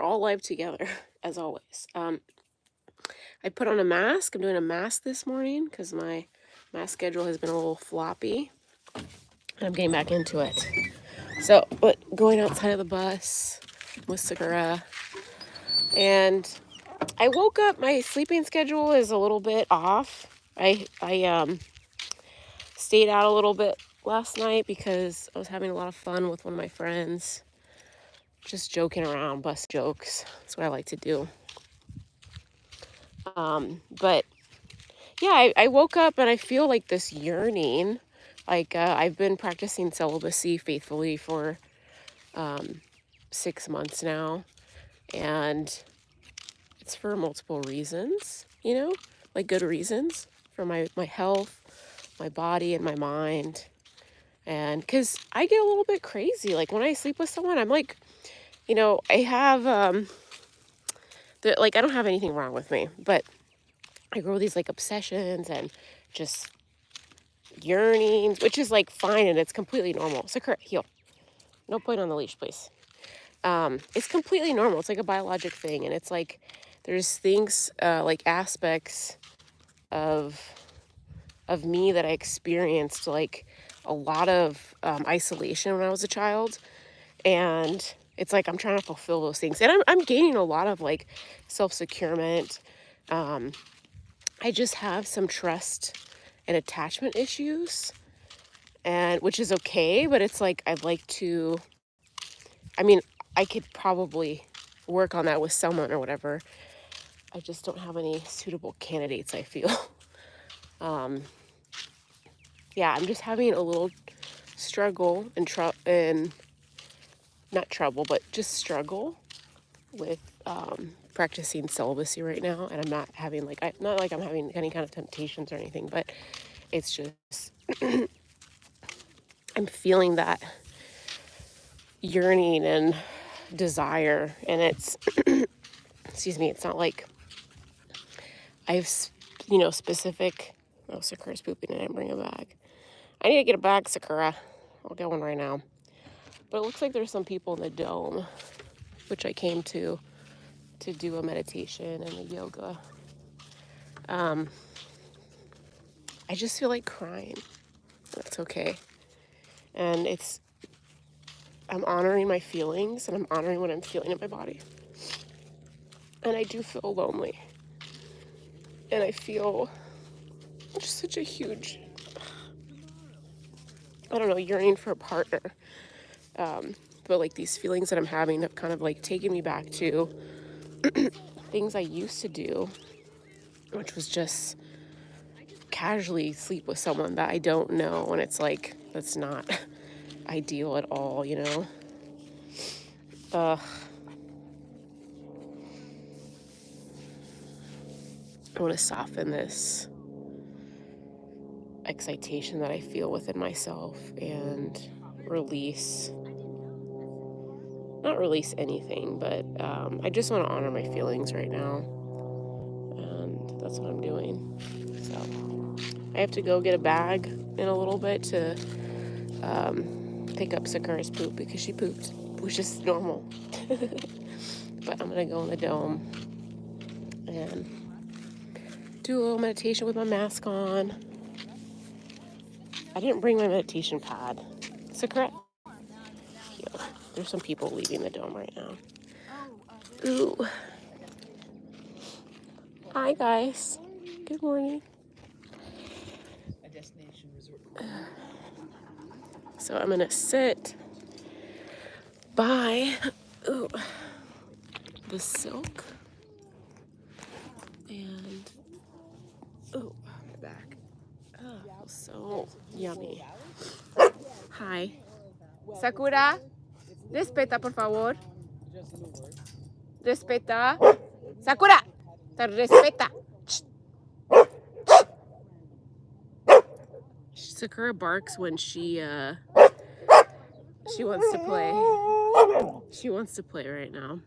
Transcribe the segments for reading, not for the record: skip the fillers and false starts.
all live together, as always. I put on a mask. I'm doing a mask this morning because my mask schedule has been a little floppy, and I'm getting back into it. So, but going outside of the bus with Sakura, and I woke up. My sleeping schedule is a little bit off. I stayed out a little bit last night because I was having a lot of fun with one of my friends, just joking around, bus jokes. That's what I like to do. But yeah, I woke up and I feel like this yearning. Like I've been practicing celibacy faithfully for 6 months now, and it's for multiple reasons, like good reasons for my health, my body, and my mind. And because I get a little bit crazy, like when I sleep with someone, I'm like, I have like I don't have anything wrong with me, but I grow these like obsessions and just yearnings, which is like fine and it's completely normal. Sakura, heel. No point on the leash, please. It's completely normal. It's like a biologic thing, and it's like there's things like aspects of me that I experienced, like a lot of isolation when I was a child, and it's like I'm trying to fulfill those things, and I'm gaining a lot of like self-securement. I just have some trust and attachment issues, and which is okay, but it's like I'd like to, I mean, I could probably work on that with someone or whatever. I just don't have any suitable candidates, I feel. Yeah, I'm just having a little struggle and not trouble, but just struggle with practicing celibacy right now. And I'm not having not like I'm having any kind of temptations or anything, but it's just, I'm feeling that yearning and desire. And it's, excuse me, it's not like I have, specific, oh, Sakura's pooping and I didn't bring a bag. I need to get a bag, Sakura. I'll get one right now. But it looks like there's some people in the dome, which I came to do a meditation and a yoga. I just feel like crying. That's okay. And I'm honoring my feelings and I'm honoring what I'm feeling in my body. And I do feel lonely. And I feel just such a huge, I don't know, yearning for a partner. But like these feelings that I'm having have kind of like taken me back to things I used to do, which was just casually sleep with someone that I don't know. And it's like, that's not ideal at all, I want to soften this excitation that I feel within myself and not release anything, but I just want to honor my feelings right now. And that's what I'm doing. So I have to go get a bag in a little bit to pick up Sakura's poop because she pooped, which is normal. But I'm going to go in the dome and do a little meditation with my mask on. I didn't bring my meditation pad. Sakura. Yeah, there's some people leaving the dome right now. Ooh. Hi, guys. Good morning. So I'm going to sit by the silk and back. Oh, so yummy. Hi. Sakura, respeta, por favor. Respeta. Sakura, te respeta. Sakura barks when she wants to play. She wants to play right now.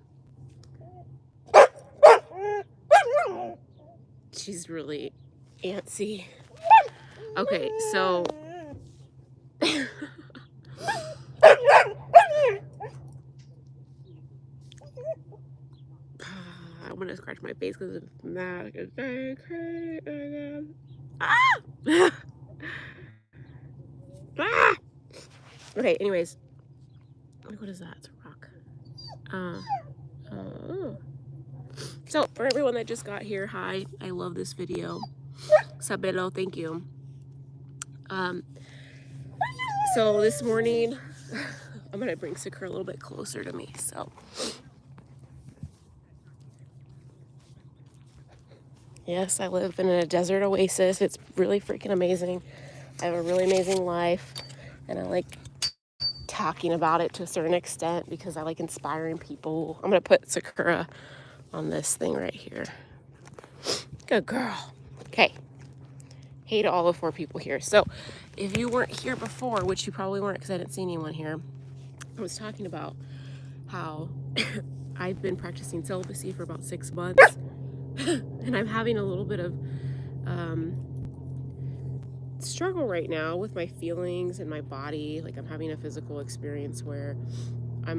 She's really antsy. Okay, so I'm gonna scratch my face because that is very crazy. Ah! Ah! Okay, anyways. What is that? It's a rock. Oh. So, for everyone that just got here, hi. I love this video. Sabelo, thank you. So this morning, I'm gonna bring Sakura a little bit closer to me. So, yes, I live in a desert oasis. It's really freaking amazing. I have a really amazing life, and I like talking about it to a certain extent because I like inspiring people. I'm gonna put Sakura on this thing right here. Good girl. Okay. Hey to all the 4 people here. So, if you weren't here before, which you probably weren't because I didn't see anyone here, I was talking about how I've been practicing celibacy for about 6 months, and I'm having a little bit of struggle right now with my feelings and my body. Like I'm having a physical experience where I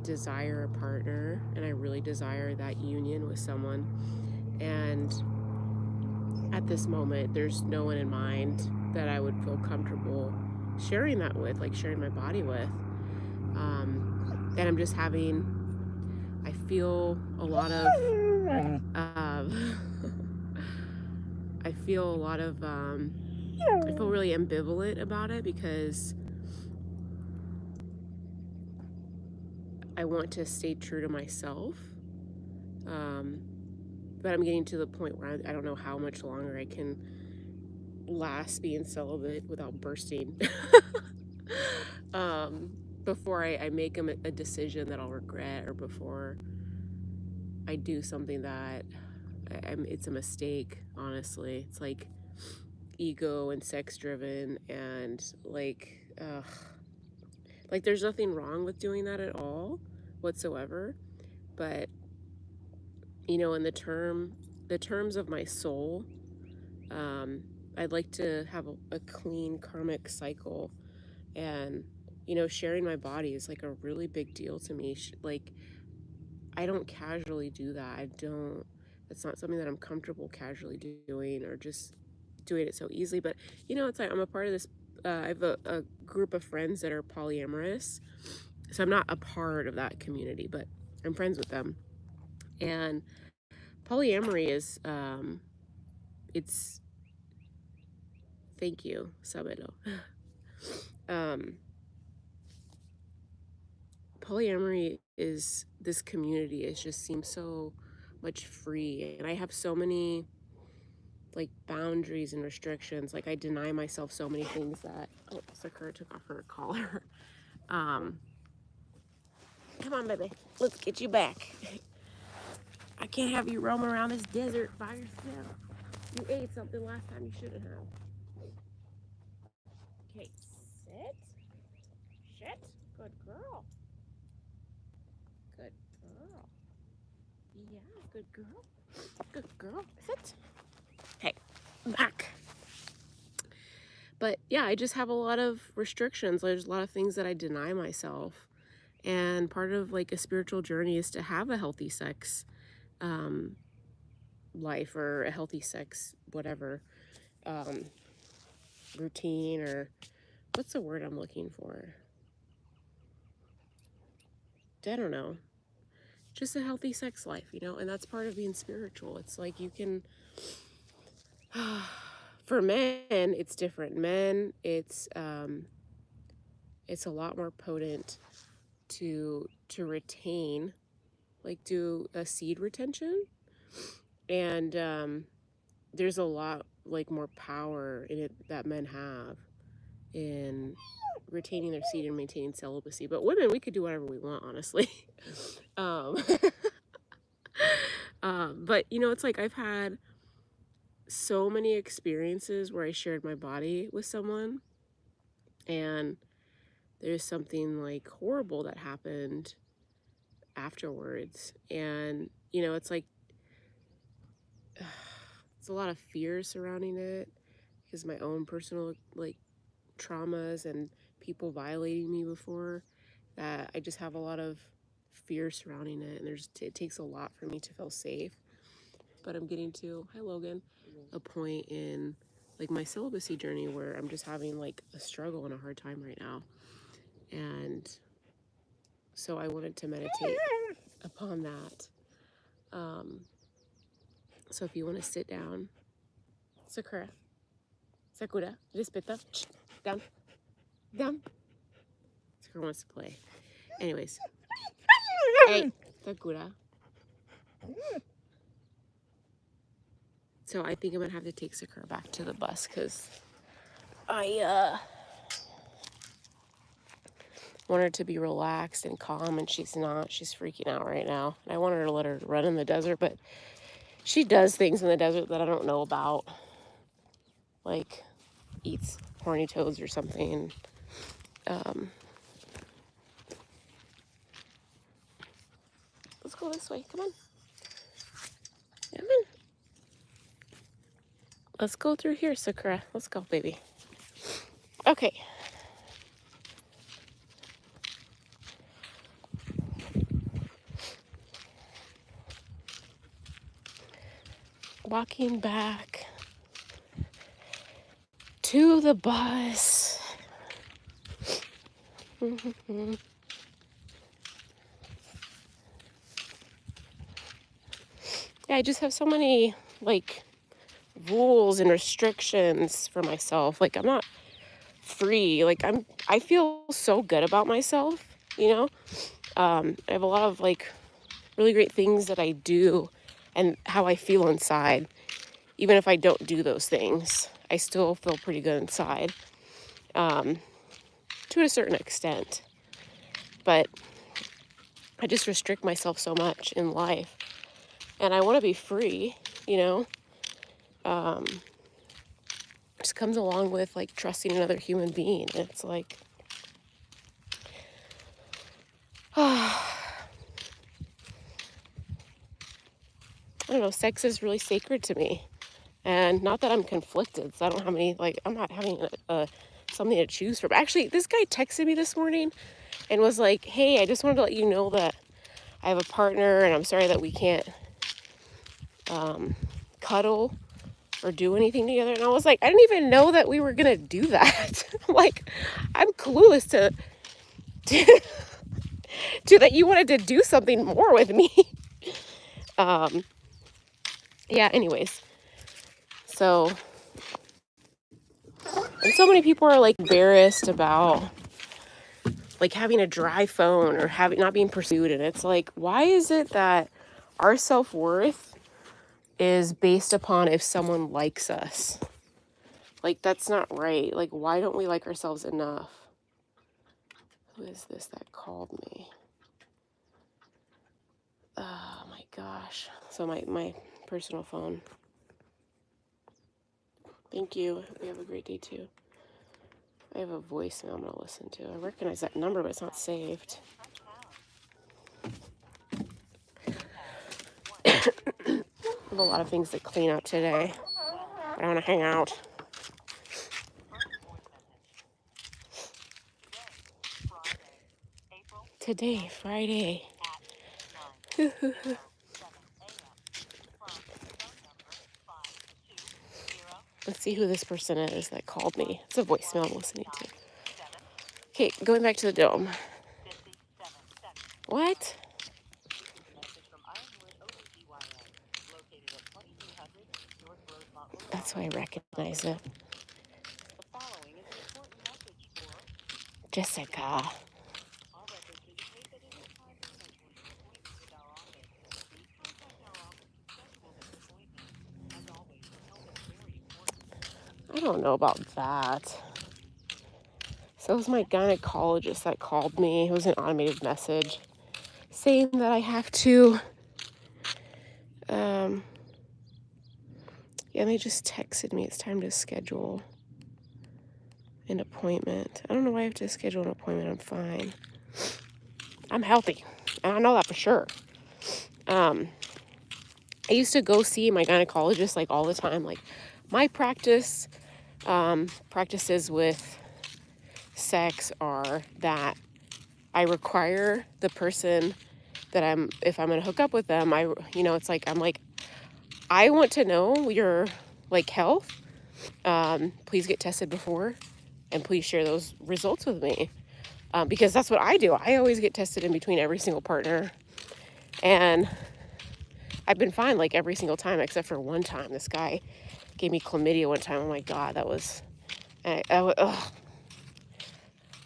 desire a partner, and I really desire that union with someone. And at this moment, there's no one in mind that I would feel comfortable sharing that with, like sharing my body with. And I'm just having, I feel a lot of, I feel a lot of, I feel really ambivalent about it because I want to stay true to myself. But I'm getting to the point where I don't know how much longer I can last being celibate without bursting. Before I make a decision that I'll regret, or before I do something that it's a mistake. Honestly, it's like ego and sex driven, and like there's nothing wrong with doing that at all whatsoever. But in the terms of my soul, I'd like to have a clean karmic cycle. And sharing my body is like a really big deal to me. Like I don't casually do that. It's not something that I'm comfortable casually doing, or just doing it so easily. But it's like I'm a part of this, I have a group of friends that are polyamorous, so I'm not a part of that community, but I'm friends with them. And polyamory is it's thank you, Sabelo. Polyamory is this community. It just seems so much free, and I have so many like boundaries and restrictions. Like I deny myself so many things that Sakura took off her collar. Come on, baby, let's get you back. I can't have you roaming around this desert by yourself. You ate something last time you shouldn't have. Okay, sit. Shit. Good girl. Good girl. Yeah, good girl. Good girl. Sit. Hey, back. But yeah, I just have a lot of restrictions. There's a lot of things that I deny myself. And part of like a spiritual journey is to have a healthy sex life, or a healthy sex, whatever, routine, or what's the word I'm looking for? I don't know. Just a healthy sex life, and that's part of being spiritual. It's like you can, for men, it's different. Men, it's a lot more potent to retain, like do a seed retention, and there's a lot like more power in it that men have in retaining their seed and maintaining celibacy. But women, we could do whatever we want, honestly. um, but it's like I've had so many experiences where I shared my body with someone, and there's something like horrible that happened afterwards. And it's like it's a lot of fear surrounding it because my own personal like traumas and people violating me before, that I just have a lot of fear surrounding it, and it takes a lot for me to feel safe. But I'm getting to, hi Logan, a point in like my celibacy journey where I'm just having like a struggle and a hard time right now. And so I wanted to meditate upon that. So if you want to sit down, Sakura, Rispetta, down, down. Sakura wants to play. Anyways, hey, Sakura. So I think I'm gonna have to take Sakura back to the bus because I want her to be relaxed and calm, and she's not. She's freaking out right now. And I want her to let her run in the desert, but she does things in the desert that I don't know about, like eats horny toads or something. Let's go this way. Come on. Come on. Let's go through here, Sakura. Let's go, baby. Okay. Walking back to the bus. Yeah, I just have so many like rules and restrictions for myself. Like I'm not free. Like I feel so good about myself, you know? I have a lot of like really great things that I do and how I feel inside. Even if I don't do those things, I still feel pretty good inside, to a certain extent. But I just restrict myself so much in life. And I want to be free, you know? Just comes along with like trusting another human being. And it's like, I don't know, sex is really sacred to me. And not that I'm conflicted, so I don't have any, like, I'm not having something to choose from. Actually, this guy texted me this morning and was like, hey, I just wanted to let you know that I have a partner and I'm sorry that we can't cuddle or do anything together. And I was like, I didn't even know that we were going to do that. Like, I'm clueless to that you wanted to do something more with me. Yeah, anyways. So, and so many people are like embarrassed about like having a dry phone or having not being pursued. And it's like, why is it that our self-worth is based upon if someone likes us? Like, that's not right. Like, why don't we like ourselves enough? Who is this that called me? Oh my gosh. So my personal phone. Thank you. I hope you have a great day too. I have a voicemail I'm going to listen to. I recognize that number, but it's not saved. I have a lot of things to clean up today. I want to hang out. Today, Friday. Let's see who this person is that called me. It's a voicemail I'm listening to. Okay, going back to the dome. What? That's why I recognize it. Jessica. I don't know about that. So it was my gynecologist that called me. It was an automated message saying that I have to, yeah, they just texted me. It's time to schedule an appointment. I don't know why I have to schedule an appointment. I'm fine. I'm healthy. And I know that for sure. I used to go see my gynecologist like all the time. Like my practices with sex are that I require the person that if I'm gonna hook up with them, it's like, I'm like, I want to know your like health. Please get tested before, and please share those results with me. Because that's what I do. I always get tested in between every single partner, and I've been fine like every single time except for one time. This guy gave me chlamydia one time. Oh my God, that was ugh.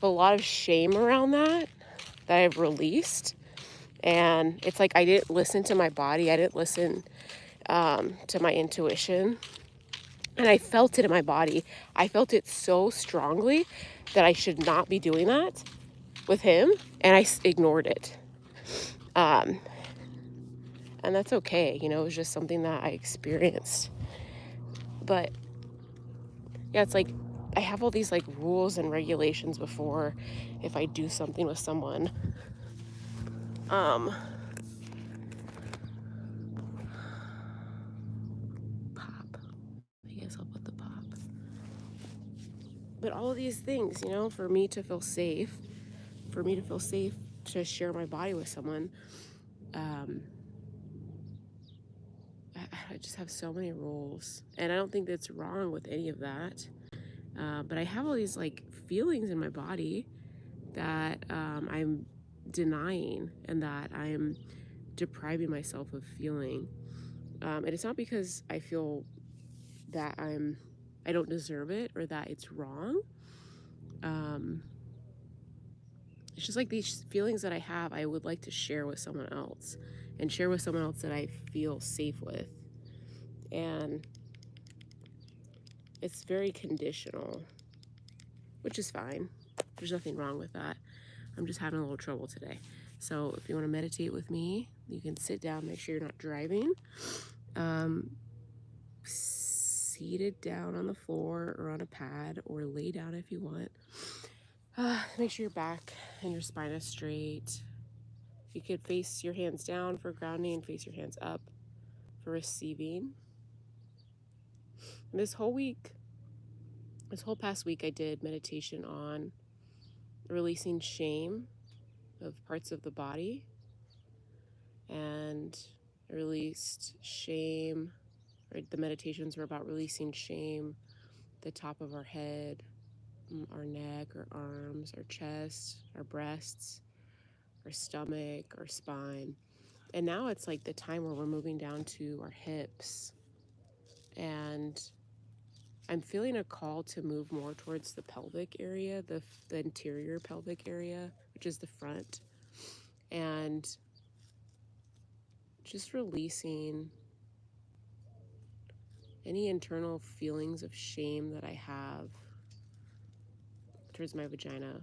A lot of shame around that I've released. And it's like I didn't listen to my body. I didn't listen to my intuition. And I felt it in my body. I felt it so strongly that I should not be doing that with him. And I ignored it. And that's okay. It was just something that I experienced. But yeah, it's like I have all these like rules and regulations before if I do something with someone. Pop. I guess I'll put the pop. But all of these things, for me to feel safe, to share my body with someone, I just have so many rules. And I don't think that's wrong with any of that. But I have all these like feelings in my body that I'm denying and that I'm depriving myself of feeling. And it's not because I feel that I don't deserve it or that it's wrong. It's just like these feelings that I have, I would like to share with someone else and share with someone else that I feel safe with. And it's very conditional, which is fine. There's nothing wrong with that. I'm just having a little trouble today. So if you want to meditate with me, you can sit down, make sure you're not driving. Seated down on the floor or on a pad, or lay down if you want. Make sure your back and your spine is straight. You could face your hands down for grounding, face your hands up for receiving. And this whole past week, I did meditation on releasing shame of parts of the body. And I released shame, or the meditations were about releasing shame, the top of our head, our neck, our arms, our chest, our breasts, our stomach, our spine. And now it's like the time where we're moving down to our hips. And I'm feeling a call to move more towards the pelvic area, the interior pelvic area, which is the front. And just releasing any internal feelings of shame that I have towards my vagina.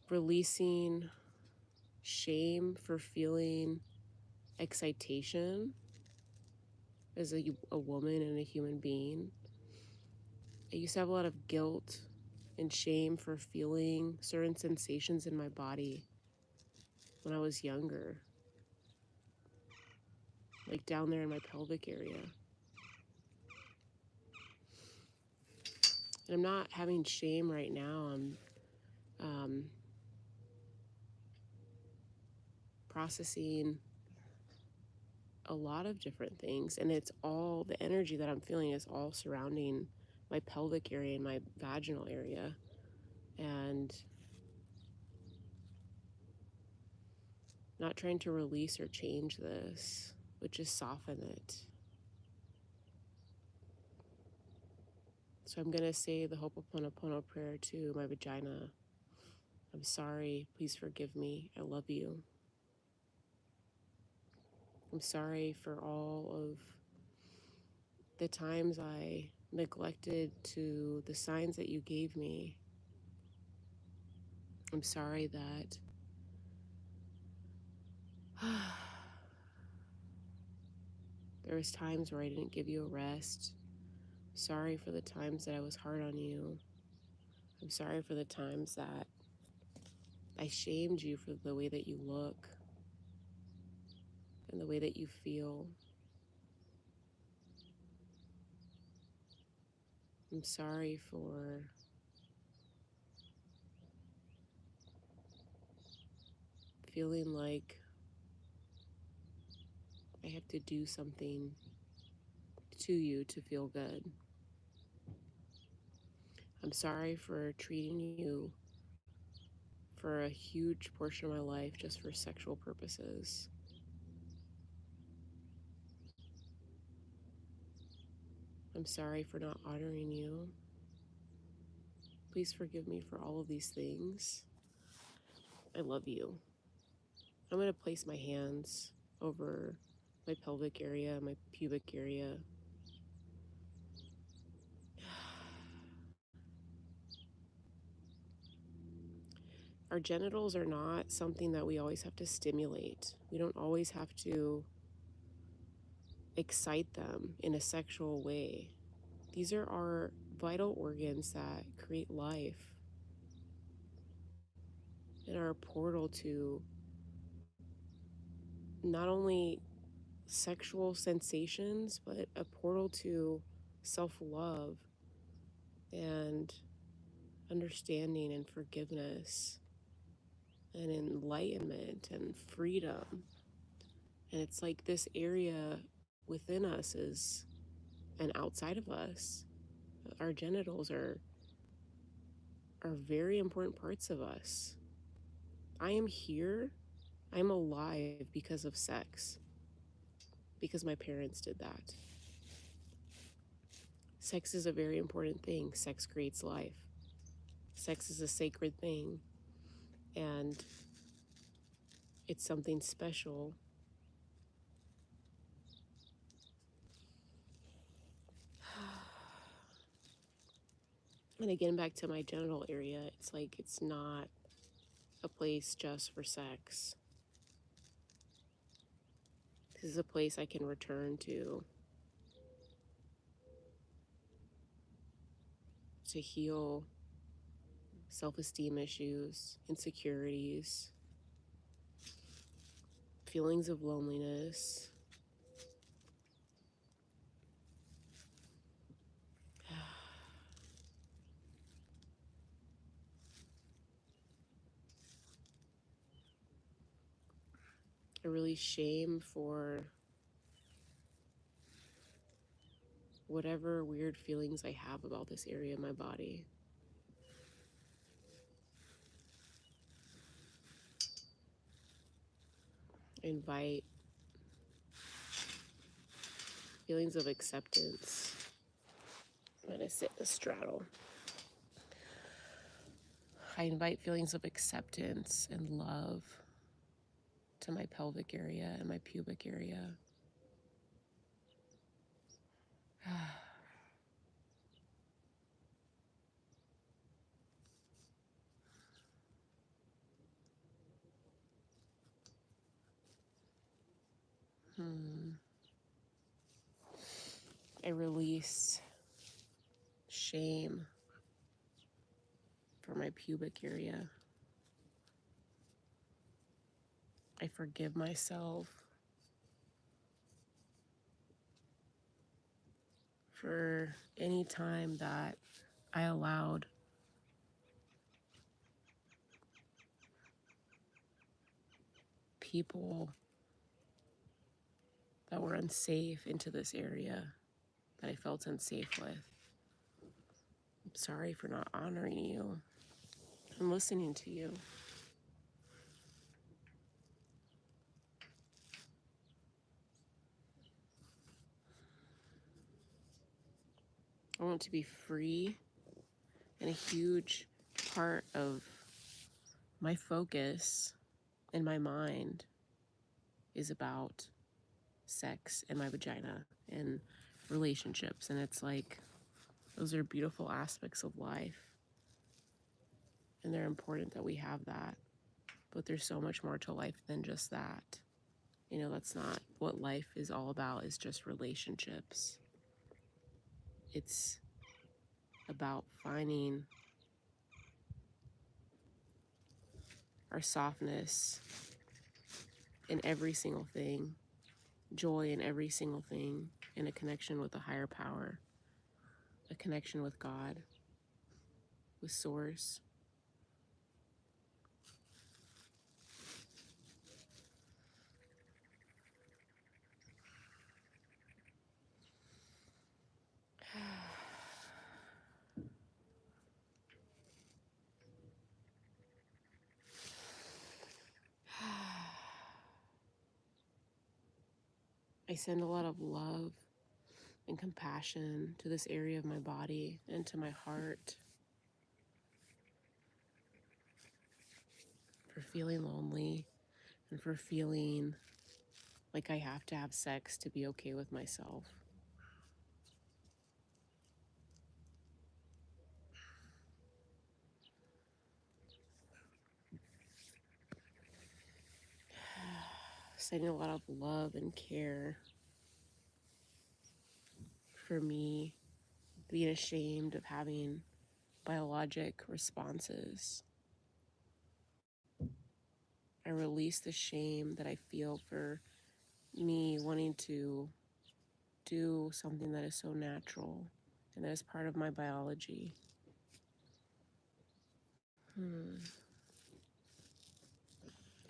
Releasing shame for feeling excitation as a woman and a human being. I used to have a lot of guilt and shame for feeling certain sensations in my body when I was younger, like down there in my pelvic area. And I'm not having shame right now. I'm processing a lot of different things, and it's all the energy that I'm feeling is all surrounding my pelvic area and my vaginal area. And not trying to release or change this, but just soften it. So I'm going to say the Ho'oponopono prayer to my vagina. I'm sorry. Please forgive me. I love you. I'm sorry for all of the times I neglected to the signs that you gave me. I'm sorry that there was times where I didn't give you a rest. Sorry for the times that I was hard on you. I'm sorry for the times that I shamed you for the way that you look and the way that you feel. I'm sorry for feeling like I have to do something to you to feel good. I'm sorry for treating you for a huge portion of my life just for sexual purposes. I'm sorry for not honoring you. Please forgive me for all of these things. I love you. I'm going to place my hands over my pelvic area, my pubic area. Our genitals are not something that we always have to stimulate. We don't always have to excite them in a sexual way. These are our vital organs that create life and are a portal to not only sexual sensations, but a portal to self-love and understanding and forgiveness and enlightenment and freedom. And it's like this area within us is and outside of us. Our genitals are very important parts of us. I am here. I'm alive because of sex. Because my parents did that. Sex is a very important thing. Sex creates life. Sex is a sacred thing. And it's something special. And again, back to my genital area, it's like it's not a place just for sex. This is a place I can return to heal self-esteem issues, insecurities, feelings of loneliness. I release shame for whatever weird feelings I have about this area of my body. I invite feelings of acceptance. I'm going to sit in a straddle. I invite feelings of acceptance and love to my pelvic area and my pubic area. I release shame for my pubic area. I forgive myself for any time that I allowed people that were unsafe into this area that I felt unsafe with. I'm sorry for not honoring you and listening to you. I want to be free, and a huge part of my focus in my mind is about sex and my vagina and relationships. And it's like, those are beautiful aspects of life. And they're important that we have that. But there's so much more to life than just that. You know, that's not what life is all about, is just relationships. It's about finding our softness in every single thing, joy in every single thing, and a connection with a higher power, a connection with God, with Source. I send a lot of love and compassion to this area of my body and to my heart for feeling lonely and for feeling like I have to have sex to be okay with myself. Sending a lot of love and care for me being ashamed of having biologic responses. I release the shame that I feel for me wanting to do something that is so natural and that is part of my biology.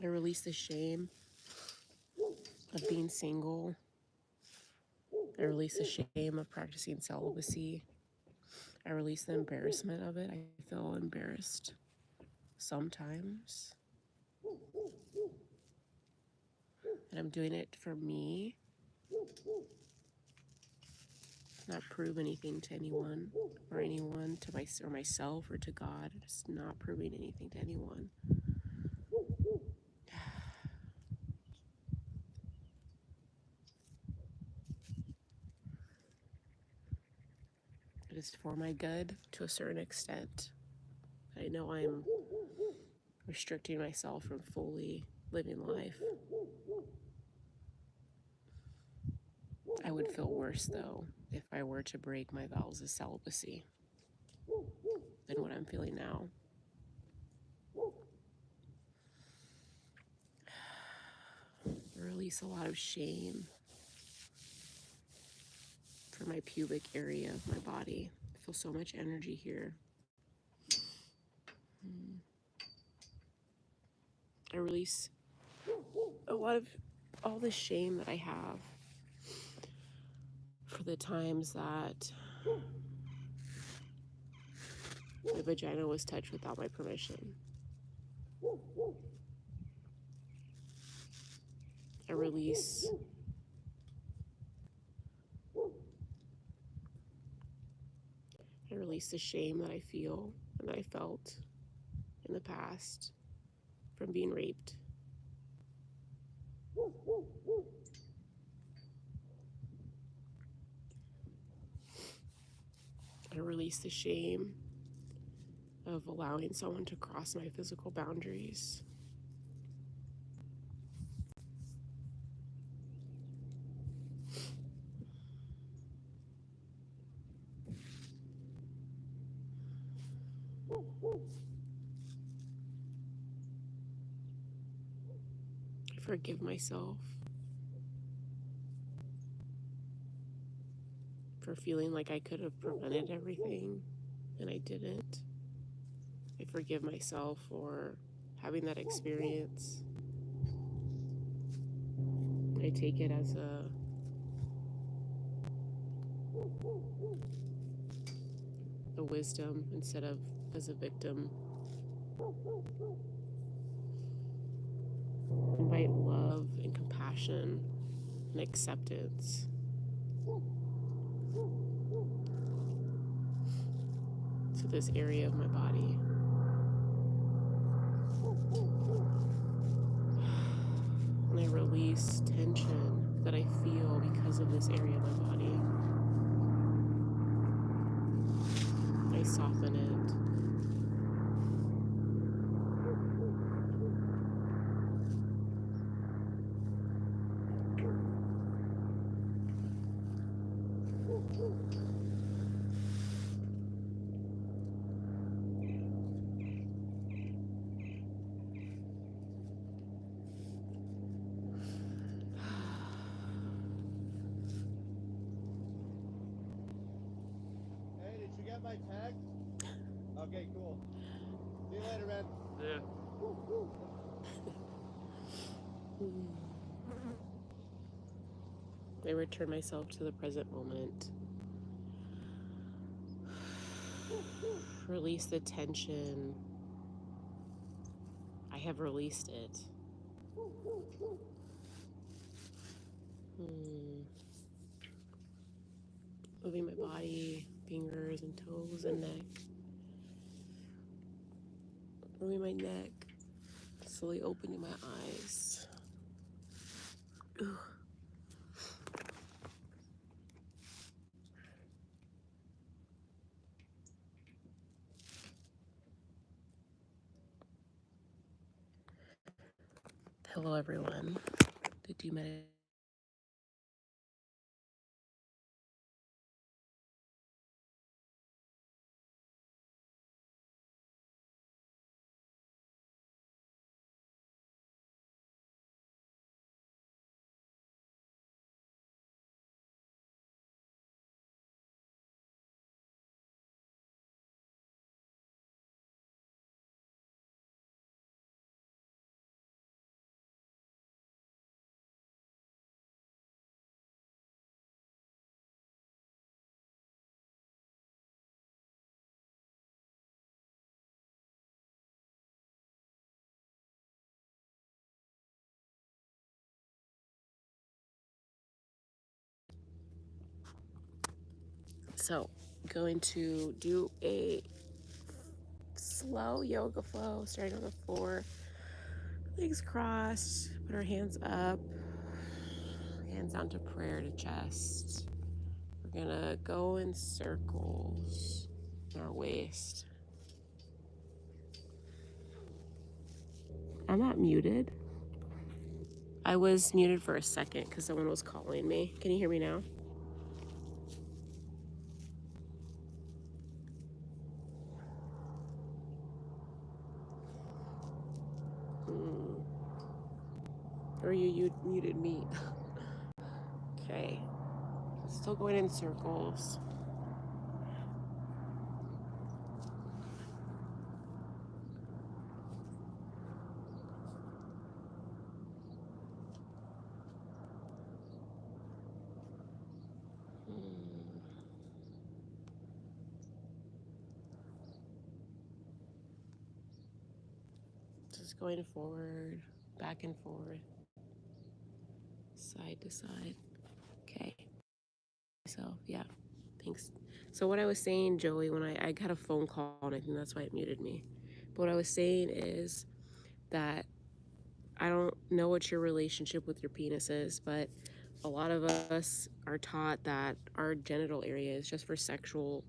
I release the shame of being single. I release the shame of practicing celibacy. I release the embarrassment of it. I feel embarrassed sometimes. And I'm doing it for me, not prove anything to anyone to myself or to God. Just not proving anything to anyone. It is for my good to a certain extent. I know I'm restricting myself from fully living life. I would feel worse, though, if I were to break my vows of celibacy than what I'm feeling now. I release a lot of shame for my pubic area of my body. I feel so much energy here. I release a lot of all the shame that I have for the times that my vagina was touched without my permission. I release the shame that I feel and that I felt in the past from being raped. I release the shame of allowing someone to cross my physical boundaries. I forgive myself for feeling like I could have prevented everything and I didn't. I forgive myself for having that experience. I take it as a wisdom instead of as a victim. Invite love and compassion and acceptance to this area of my body. And I release tension that I feel because of this area of my body. I soften it. Hey, did you get my text? Okay, cool. See you later, man. Yeah. I return myself to the present moment. Release the tension. I have released it. Moving my body, fingers and toes and neck. Moving my neck. Slowly opening my eyes. Ugh. Hello, everyone. Did you meditate? So, going to do a slow yoga flow, starting on the floor, legs crossed, put our hands up, hands down to prayer to chest. We're gonna go in circles in our waist. I'm not muted. I was muted for a second because someone was calling me. Can you hear me now? Or you muted me. Okay. Still going in circles. Just going forward, back and forth, side to side. Okay. So, yeah. Thanks. So, what I was saying, Joey, when I got a phone call, and I think that's why it muted me. But what I was saying is that I don't know what your relationship with your penis is, but a lot of us are taught that our genital area is just for sexual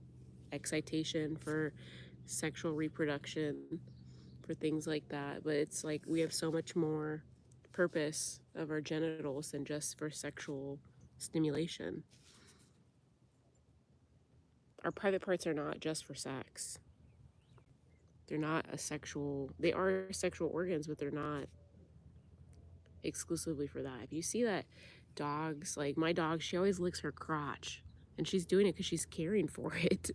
excitation, for sexual reproduction, for things like that. But it's like we have so much more purpose of our genitals than just for sexual stimulation. Our private parts are not just for sex. They're not a sexual, they are sexual organs, but they're not exclusively for that. If you see that dogs, like my dog, she always licks her crotch, and she's doing it because she's caring for it.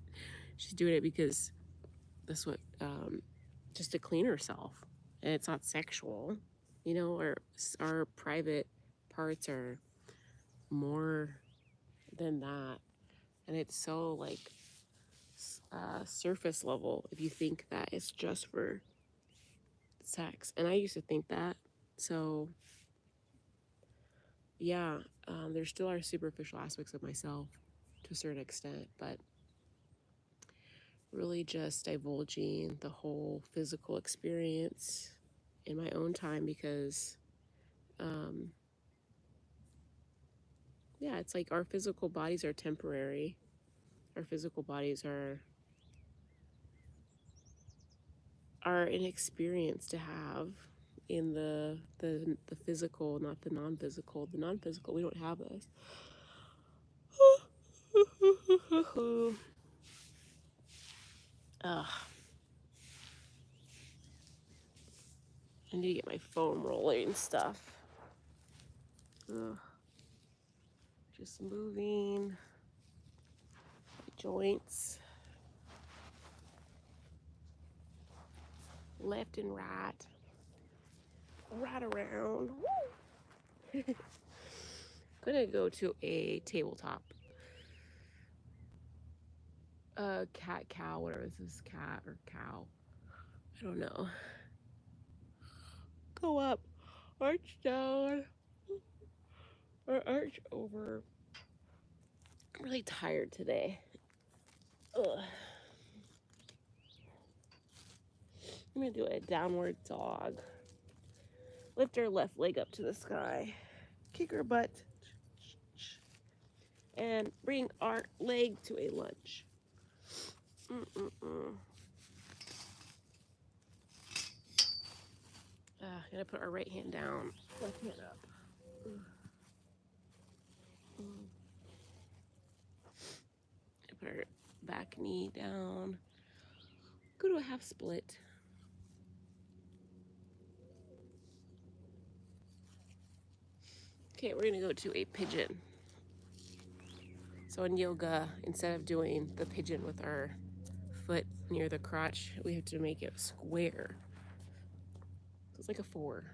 She's doing it because that's what, just to clean herself, and it's not sexual, you know. Our private parts are more than that, and it's so like surface level if you think that it's just for sex. And I used to think that. So yeah, there still are superficial aspects of myself to a certain extent, but really just divulging the whole physical experience in my own time because, um, yeah, it's like our physical bodies are temporary. Our physical bodies are an experience to have in the physical, not the non-physical. The non-physical, we don't have this. Ugh. I need to get my foam rolling and stuff. Ugh. Just moving joints left and right, right around. Gonna go to a tabletop. Cat, cow, whatever this is, cat or cow. I don't know. Go up, arch down, our arch over. I'm really tired today. Ugh. I'm gonna do a downward dog. Lift our left leg up to the sky. Kick our butt. And bring our leg to a lunge. Gonna put our right hand down, left hand up. Put our back knee down. Go to a half split. Okay, we're gonna go to a pigeon. So in yoga, instead of doing the pigeon with our foot near the crotch, we have to make it square. So it's like a 4.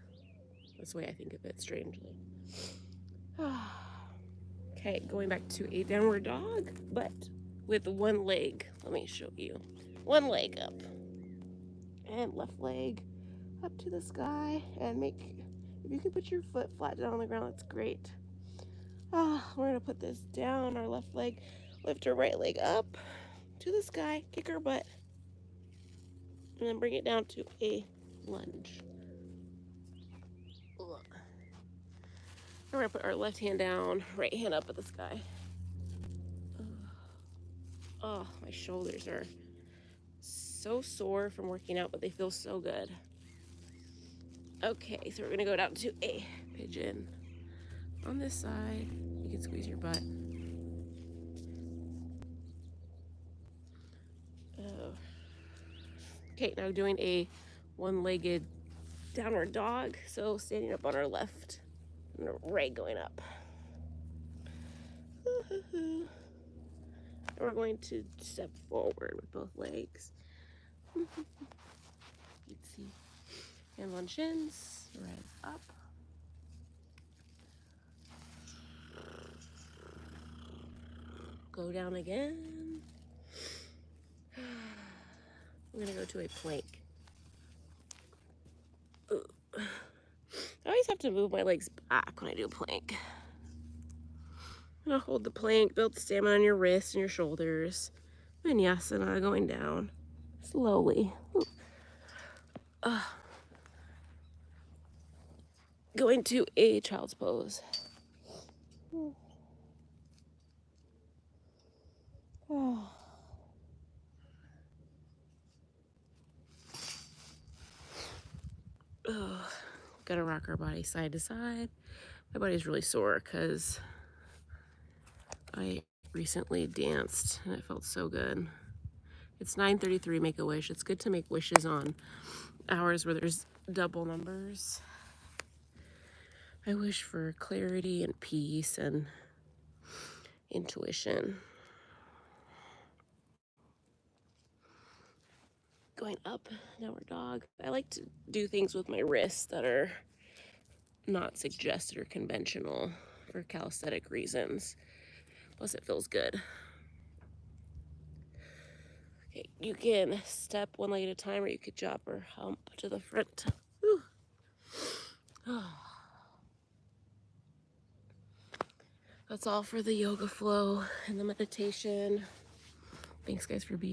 That's the way I think of it, strangely. Okay, going back to a downward dog, but with one leg. Let me show you. One leg up. And left leg up to the sky. And if you can put your foot flat down on the ground, that's great. We're gonna put this down, our left leg, lift our right leg up to the sky, kick our butt, and then bring it down to a lunge. We're gonna put our left hand down, right hand up at the sky. Oh, my shoulders are so sore from working out, but they feel so good. Okay, so we're gonna go down to a pigeon. On this side, you can squeeze your butt. Okay, now doing a one-legged downward dog. So standing up on our left and the right going up. And we're going to step forward with both legs. Let's see. Hands on shins, right up. Go down again. We're gonna go to a plank. I always have to move my legs back when I do a plank. I'm gonna hold the plank, build stamina on your wrists and your shoulders. Vinyasana, going down slowly. Going to a child's pose. Gotta rock our body side to side. My body's really sore because I recently danced and it felt so good. It's 9:33, make a wish. It's good to make wishes on hours where there's double numbers. I wish for clarity and peace and intuition. Going up, downward dog. I like to do things with my wrists that are not suggested or conventional for calisthenic reasons. Plus it feels good. Okay, you can step one leg at a time or you could drop or hump to the front. That's all for the yoga flow and the meditation. Thanks guys for being